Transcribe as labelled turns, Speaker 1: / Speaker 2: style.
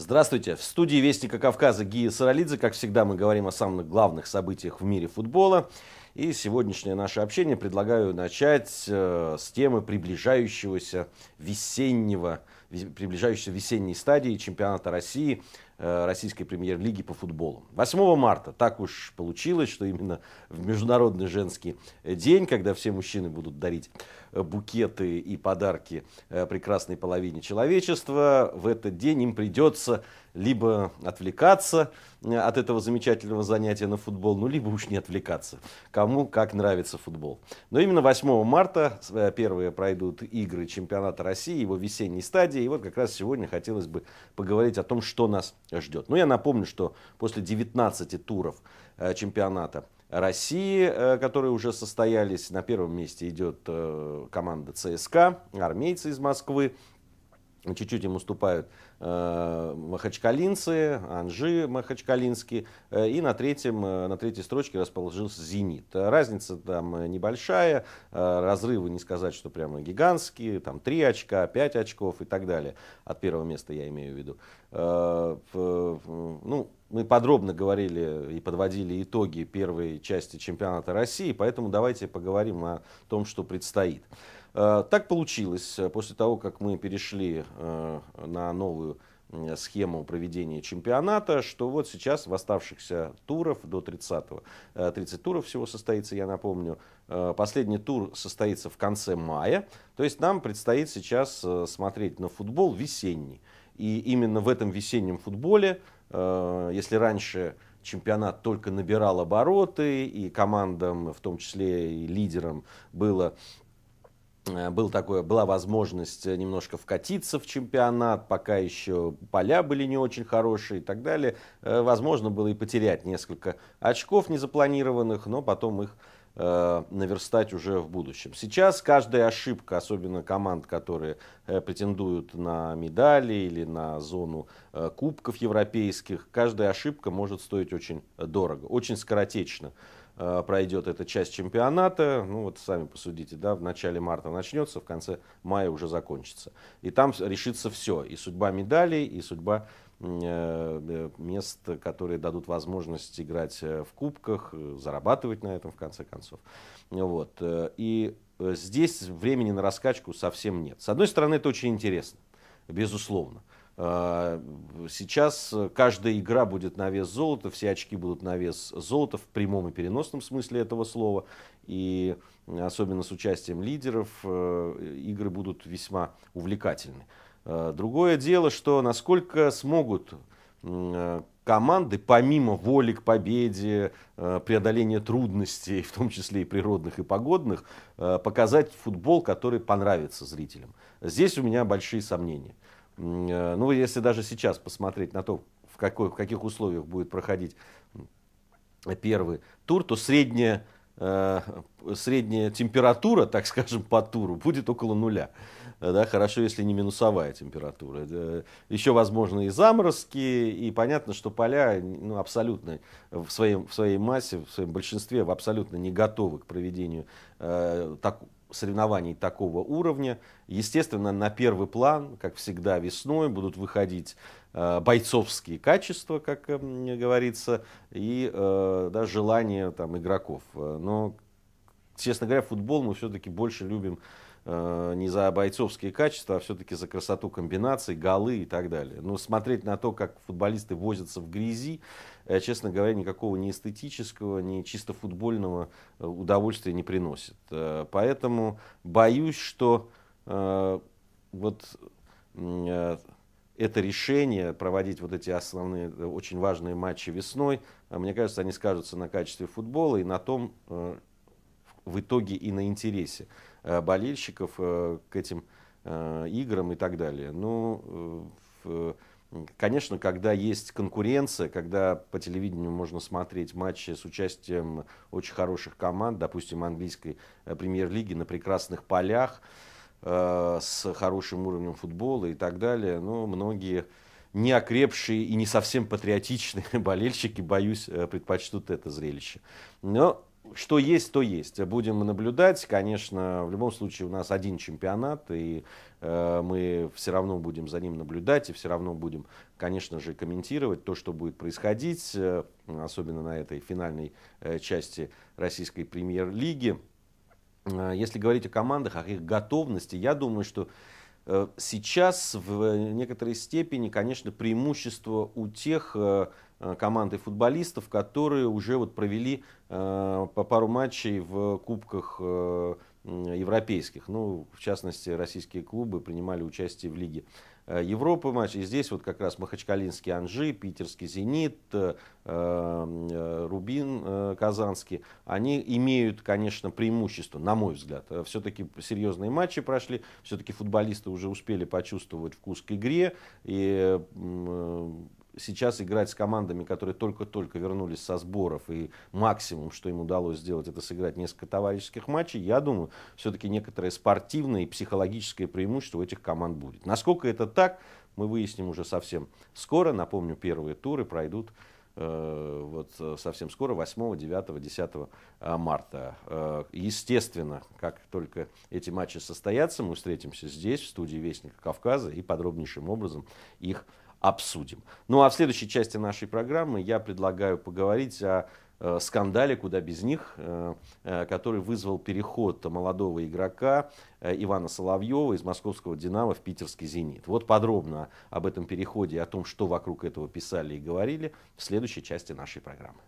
Speaker 1: Здравствуйте. В студии Вестника Кавказа Гия Саралидзе. Как всегда, мы говорим о самых главных событиях в мире футбола. И сегодняшнее наше общение предлагаю начать с темы приближающейся весенней стадии чемпионата России, российской премьер-лиги по футболу. 8 марта так уж получилось, что именно в Международный женский день, когда все мужчины будут дарить букеты и подарки прекрасной половине человечества, в этот день им придется либо отвлекаться от этого замечательного занятия на футбол, ну, либо уж не отвлекаться. Кому как нравится футбол. Но именно 8 марта первые пройдут игры чемпионата России, его весенней стадии. И вот как раз сегодня хотелось бы поговорить о том, что нас ждет. Ну, я напомню, что после 19 туров чемпионата России, которые уже состоялись, на первом месте идет команда ЦСКА, армейцы из Москвы. Чуть-чуть им уступают махачкалинцы, Анжи махачкалинский. И на третьей строчке расположился «Зенит». Разница там небольшая, разрывы не сказать, что прямо гигантские. Там 3 очка, 5 очков и так далее. От первого места я имею в виду. Ну, мы подробно говорили и подводили итоги первой части чемпионата России, поэтому давайте поговорим о том, что предстоит. Так получилось, после того, как мы перешли на новую схему проведения чемпионата, что вот сейчас в оставшихся туров до 30-го, 30 туров всего состоится, я напомню, последний тур состоится в конце мая, то есть нам предстоит сейчас смотреть на футбол весенний. И именно в этом весеннем футболе, если раньше чемпионат только набирал обороты, и командам, в том числе и лидерам, была возможность немножко вкатиться в чемпионат, пока еще поля были не очень хорошие и так далее. Возможно было и потерять несколько очков незапланированных, но потом их наверстать уже в будущем. Сейчас каждая ошибка, особенно команд, которые претендуют на медали или на зону кубков европейских, каждая ошибка может стоить очень дорого, очень скоротечно пройдет эта часть чемпионата. Ну вот сами посудите, да, в начале марта начнется, в конце мая уже закончится. И там решится все, и судьба медалей, и судьба мест, которые дадут возможность играть в кубках, зарабатывать на этом в конце концов. Вот. И здесь времени на раскачку совсем нет. С одной стороны, это очень интересно, безусловно. Сейчас каждая игра будет на вес золота, все очки будут на вес золота в прямом и переносном смысле этого слова. И особенно с участием лидеров игры будут весьма увлекательны. Другое дело, что насколько смогут команды, помимо воли к победе, преодоления трудностей, в том числе и природных, и погодных, показать футбол, который понравится зрителям. Здесь у меня большие сомнения. Ну, если даже сейчас посмотреть на то, в каких условиях будет проходить первый тур, то средняя температура, так скажем, по туру будет около нуля. Да, хорошо, если не минусовая температура. Еще возможны и заморозки, и понятно, что поля абсолютно в своей массе, в своем большинстве абсолютно не готовы к проведению соревнований такого уровня. Естественно, на первый план, как всегда весной, будут выходить бойцовские качества, как говорится, и желания игроков. Но, честно говоря, футбол мы все-таки больше любим не за бойцовские качества, а все-таки за красоту комбинаций, голы и так далее. Но смотреть на то, как футболисты возятся в грязи, честно говоря, никакого ни эстетического, ни чисто футбольного удовольствия не приносит. Поэтому боюсь, что это решение проводить вот эти основные, очень важные матчи весной, мне кажется, они скажутся на качестве футбола и на том, в итоге и на интересе болельщиков к этим играм и так далее. Ну, конечно, когда есть конкуренция, когда по телевидению можно смотреть матчи с участием очень хороших команд, допустим, английской премьер-лиги на прекрасных полях, с хорошим уровнем футбола и так далее, но многие неокрепшие и не совсем патриотичные болельщики, боюсь, предпочтут это зрелище. Но Что есть, то есть. Будем наблюдать. Конечно, в любом случае у нас один чемпионат, и мы все равно будем за ним наблюдать, и все равно будем, конечно же, комментировать то, что будет происходить, особенно на этой финальной части российской премьер-лиги. Если говорить о командах, о их готовности, я думаю, что сейчас в некоторой степени, конечно, преимущество у тех команд и футболистов, которые уже вот провели по пару матчей в кубках европейских. Ну, в частности, российские клубы принимали участие в Лиге Европы матч. И здесь вот как раз махачкалинский Анжи, питерский Зенит, Рубин казанский, они имеют, конечно, преимущество, на мой взгляд. Все-таки серьезные матчи прошли, все-таки футболисты уже успели почувствовать вкус к игре. И сейчас играть с командами, которые только-только вернулись со сборов, и максимум, что им удалось сделать, это сыграть несколько товарищеских матчей, я думаю, все-таки некоторое спортивное и психологическое преимущество у этих команд будет. Насколько это так, мы выясним уже совсем скоро. Напомню, первые туры пройдут вот совсем скоро, 8, 9, 10 марта. Естественно, как только эти матчи состоятся, мы встретимся здесь, в студии Вестника Кавказа, и подробнейшим образом их обсудим. Ну а в следующей части нашей программы я предлагаю поговорить о скандале, куда без них, который вызвал переход молодого игрока Ивана Соловьева из московского «Динамо» в питерский «Зенит». Вот подробно об этом переходе и о том, что вокруг этого писали и говорили, в следующей части нашей программы.